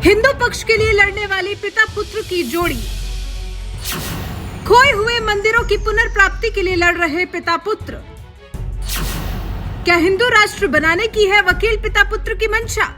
हिंदू पक्ष के लिए लड़ने वाली पिता पुत्र की जोड़ी। खोए हुए मंदिरों की पुनर्प्राप्ति के लिए लड़ रहे पिता पुत्र। क्या हिंदू राष्ट्र बनाने की है वकील पिता पुत्र की मंशा?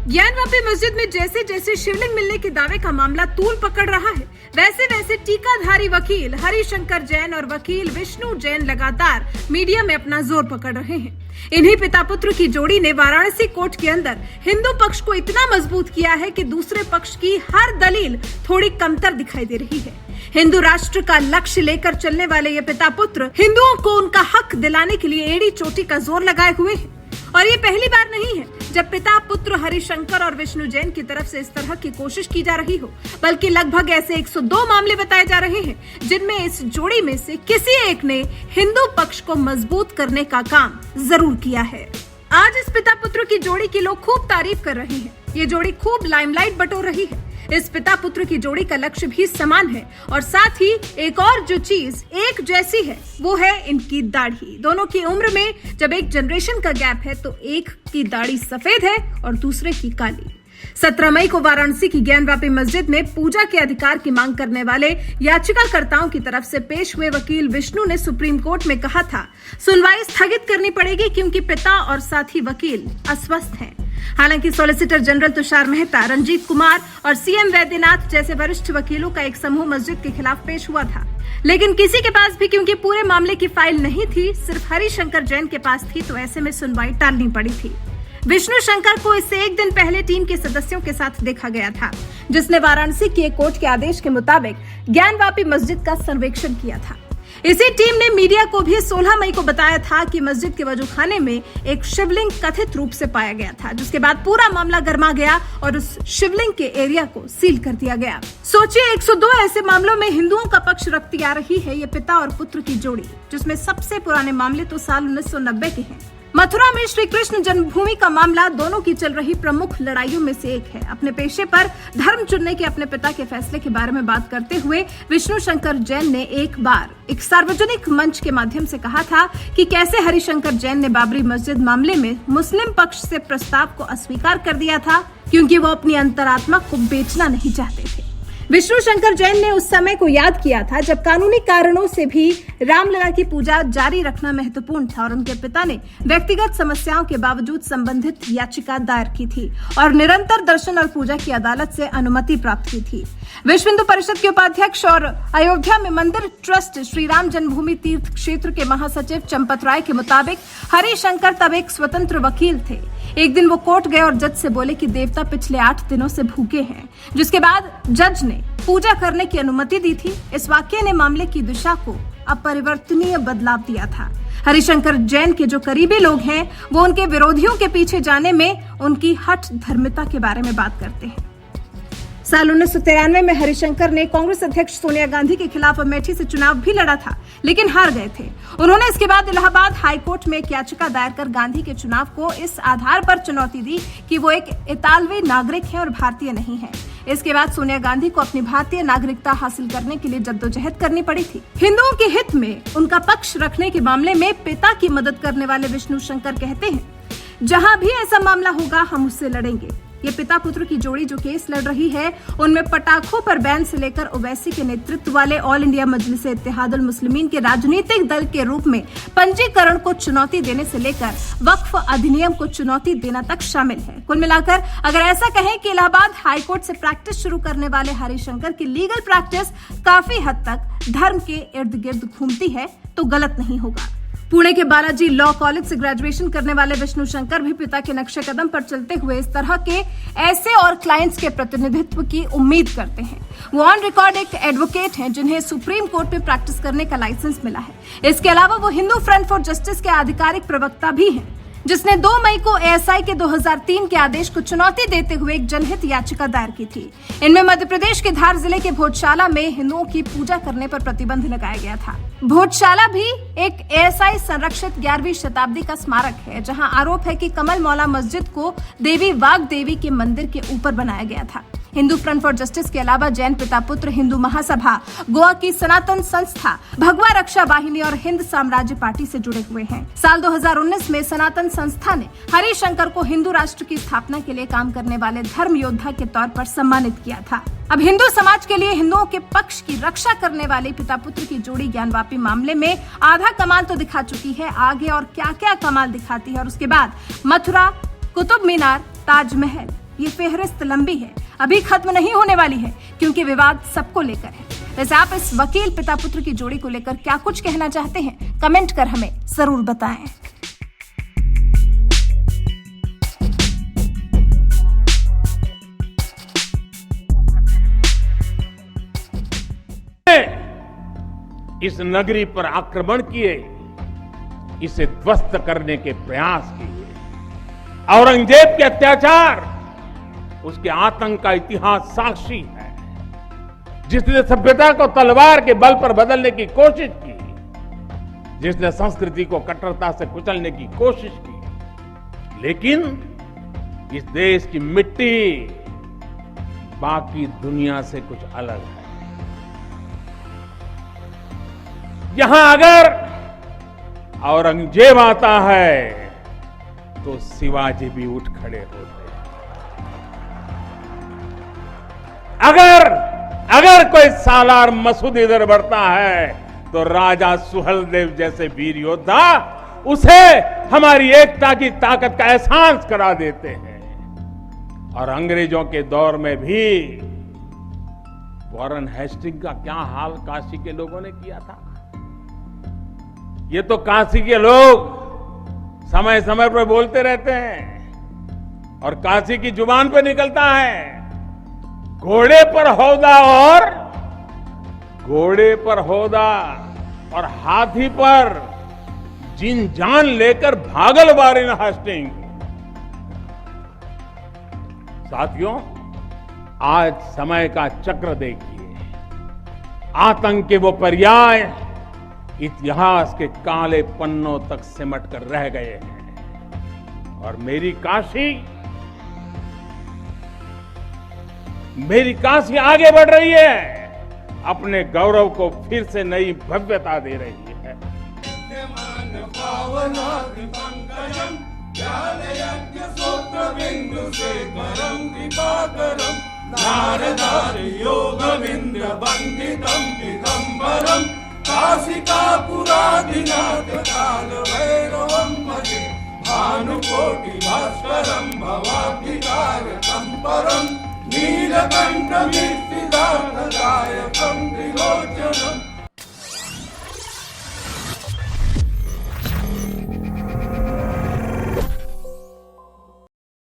ज्ञानवापी मस्जिद में जैसे जैसे शिवलिंग मिलने के दावे का मामला तूल पकड़ रहा है, वैसे वैसे टीकाधारी वकील हरिशंकर जैन और वकील विष्णु जैन लगातार मीडिया में अपना जोर पकड़ रहे हैं। इन्हीं पिता पुत्र की जोड़ी ने वाराणसी कोर्ट के अंदर हिंदू पक्ष को इतना मजबूत किया है कि दूसरे पक्ष की हर दलील थोड़ी कमतर दिखाई दे रही है। हिंदू राष्ट्र का लक्ष्य लेकर चलने वाले ये पिता पुत्र हिंदुओं को उनका हक दिलाने के लिए एड़ी चोटी का जोर लगाए हुए हैं। और ये पहली बार नहीं है जब पिता पुत्र हरिशंकर और विष्णु जैन की तरफ से इस तरह की कोशिश की जा रही हो, बल्कि लगभग ऐसे 102 मामले बताए जा रहे हैं जिनमें इस जोड़ी में से किसी एक ने हिंदू पक्ष को मजबूत करने का काम जरूर किया है। आज इस पिता पुत्र की जोड़ी की लोग खूब तारीफ कर रहे हैं। ये जोड़ी खूब लाइमलाइट बटोर रही है। इस पिता पुत्र की जोड़ी का लक्ष्य भी समान है और साथ ही एक और जो चीज एक जैसी है वो है इनकी दाढ़ी। दोनों की उम्र में जब एक जनरेशन का गैप है तो एक की दाढ़ी सफेद है और दूसरे की काली। 17 मई को वाराणसी की ज्ञानवापी मस्जिद में पूजा के अधिकार की मांग करने वाले याचिकाकर्ताओं की तरफ से पेश हुए वकील विष्णु ने सुप्रीम कोर्ट में कहा था सुनवाई स्थगित करनी पड़ेगी क्योंकि पिता और साथी वकील अस्वस्थ हैं। हालांकि सॉलिसिटर जनरल तुषार मेहता, रंजीत कुमार और सीएम वैद्यनाथ जैसे वरिष्ठ वकीलों का एक समूह मस्जिद के खिलाफ पेश हुआ था, लेकिन किसी के पास भी क्योंकि पूरे मामले की फाइल नहीं थी, सिर्फ हरिशंकर जैन के पास थी, तो ऐसे में सुनवाई टालनी पड़ी थी। विष्णु शंकर को इससे एक दिन पहले टीम के सदस्यों के साथ देखा गया था, जिसने वाराणसी के कोर्ट के आदेश के मुताबिक ज्ञानवापी मस्जिद का सर्वेक्षण किया था। इसी टीम ने मीडिया को भी 16 मई को बताया था कि मस्जिद के वजूखाने में एक शिवलिंग कथित रूप से पाया गया था, जिसके बाद पूरा मामला गर्मा गया और उस शिवलिंग के एरिया को सील कर दिया गया। सोचिए 102 ऐसे मामलों में हिंदुओं का पक्ष रखती आ रही है ये पिता और पुत्र की जोड़ी, जिसमें सबसे पुराने मामले तो साल 1990 के हैं। मथुरा में श्री कृष्ण जन्मभूमि का मामला दोनों की चल रही प्रमुख लड़ाइयों में से एक है। अपने पेशे पर धर्म चुनने के अपने पिता के फैसले के बारे में बात करते हुए विष्णु शंकर जैन ने एक बार एक सार्वजनिक मंच के माध्यम से कहा था कि कैसे हरिशंकर जैन ने बाबरी मस्जिद मामले में मुस्लिम पक्ष से प्रस्ताव को अस्वीकार कर दिया था क्योंकि वो अपनी अंतरात्मा को बेचना नहीं चाहते थे। विष्णु शंकर जैन ने उस समय को याद किया था जब कानूनी कारणों से भी रामलला की पूजा जारी रखना महत्वपूर्ण था और उनके पिता ने व्यक्तिगत समस्याओं के बावजूद संबंधित याचिका दायर की थी और निरंतर दर्शन और पूजा की अदालत से अनुमति प्राप्त की थी। विश्व हिंदू परिषद के उपाध्यक्ष और अयोध्या में मंदिर ट्रस्ट श्री राम जन्मभूमि तीर्थ क्षेत्र के महासचिव चंपत राय के मुताबिक हरिशंकर तब एक स्वतंत्र वकील थे। एक दिन वो कोर्ट गए और जज से बोले कि देवता पिछले 8 दिनों से भूखे हैं, जिसके बाद जज ने पूजा करने की अनुमति दी थी। इस वाक्य ने मामले की दिशा को अपरिवर्तनीय बदलाव दिया था। हरिशंकर जैन के जो करीबी लोग हैं वो उनके विरोधियों के पीछे जाने में उनकी हठ धर्मिता के बारे में बात करते हैं। साल 1993 में हरिशंकर ने कांग्रेस अध्यक्ष सोनिया गांधी के खिलाफ अमेठी से चुनाव भी लड़ा था, लेकिन हार गए थे। उन्होंने इसके बाद इलाहाबाद हाईकोर्ट में एक याचिका दायर कर गांधी के चुनाव को इस आधार पर चुनौती दी कि वो एक इतालवी नागरिक हैं और भारतीय नहीं है। इसके बाद सोनिया गांधी को अपनी भारतीय नागरिकता हासिल करने के लिए जद्दोजहद करनी पड़ी थी। हिंदुओं के हित में उनका पक्ष रखने के मामले में पिता की मदद करने वाले विष्णु शंकर कहते हैं, जहां भी ऐसा मामला होगा हम उससे लड़ेंगे। ये पिता पुत्र की जोड़ी जो केस लड़ रही है उनमें पटाखों पर बैन से लेकर ओवैसी के नेतृत्व वाले ऑल इंडिया मजलिस इत्तेहादुल मुस्लिमीन के राजनीतिक दल के रूप में पंजीकरण को चुनौती देने से लेकर वक्फ अधिनियम को चुनौती देना तक शामिल है। कुल मिलाकर अगर ऐसा कहें कि इलाहाबाद हाईकोर्ट से प्रैक्टिस शुरू करने वाले हरिशंकर की लीगल प्रैक्टिस काफी हद तक धर्म के इर्द गिर्द घूमती है तो गलत नहीं होगा। पुणे के बालाजी लॉ कॉलेज से ग्रेजुएशन करने वाले विष्णु शंकर भी पिता के नक्शे कदम पर चलते हुए इस तरह के ऐसे और क्लाइंट्स के प्रतिनिधित्व की उम्मीद करते हैं। वो ऑन रिकॉर्ड एक एडवोकेट हैं जिन्हें सुप्रीम कोर्ट में प्रैक्टिस करने का लाइसेंस मिला है। इसके अलावा वो हिंदू फ्रंट फॉर जस्टिस के आधिकारिक प्रवक्ता भी हैं, जिसने 2 मई को एएसआई के 2003 के आदेश को चुनौती देते हुए एक जनहित याचिका दायर की थी। इनमें मध्य प्रदेश के धार जिले के भोजशाला में हिंदुओं की पूजा करने पर प्रतिबंध लगाया गया था। भोजशाला भी एक एएसआई संरक्षित 11वीं शताब्दी का स्मारक है, जहां आरोप है कि कमल मौला मस्जिद को देवी वाग देवी के मंदिर के ऊपर बनाया गया था। हिंदू फ्रंट फॉर जस्टिस के अलावा जैन पिता पुत्र हिंदू महासभा, गोवा की सनातन संस्था, भगवा रक्षा वाहिनी और हिंद साम्राज्य पार्टी से जुड़े हुए हैं। साल 2019 में सनातन संस्था ने हरिशंकर को हिंदू राष्ट्र की स्थापना के लिए काम करने वाले धर्म योद्धा के तौर पर सम्मानित किया था। अब हिंदू समाज के लिए हिंदुओं के पक्ष की रक्षा करने वाले पिता पुत्र की जोड़ी ज्ञानवापी मामले में आधा कमाल तो दिखा चुकी है, आगे और क्या क्या कमाल दिखाती है और उसके बाद मथुरा, कुतुब मीनार, ताजमहल, ये फेहरिस्त लंबी है, अभी खत्म नहीं होने वाली है क्योंकि विवाद सबको लेकर है। वैसे आप इस वकील पिता पुत्र की जोड़ी को लेकर क्या कुछ कहना चाहते हैं, कमेंट कर हमें जरूर बताएं। इस नगरी पर आक्रमण किए, इसे ध्वस्त करने के प्रयास किए। औरंगजेब के अत्याचार, उसके आतंक का इतिहास साक्षी है। जिसने सभ्यता को तलवार के बल पर बदलने की कोशिश की, जिसने संस्कृति को कट्टरता से कुचलने की कोशिश की, लेकिन इस देश की मिट्टी बाकी दुनिया से कुछ अलग है। यहां अगर औरंगजेब आता है तो शिवाजी भी उठ खड़े होते हैं। अगर कोई सालार मसूद इधर बढ़ता है तो राजा सुहेलदेव जैसे वीर योद्धा उसे हमारी एकता की ताकत का एहसास करा देते हैं। और अंग्रेजों के दौर में भी वॉरेन हेस्टिंग का क्या हाल काशी के लोगों ने किया था। ये तो काशी के लोग समय समय पर बोलते रहते हैं और काशी की जुबान पे निकलता है, घोड़े पर होदा और हाथी पर जिन जान लेकर भागल वॉरेन हेस्टिंग। साथियों, आज समय का चक्र देखिए, आतंक के वो पर्याय इतिहास के काले पन्नों तक सिमट कर रह गए हैं और मेरी काशी आगे बढ़ रही है, अपने गौरव को फिर से नई भव्यता दे रही है। काशिकापुराधिनाथ काल भैरवं भजे भानुकोटि भास्करं भवाब्धिकारकं परम्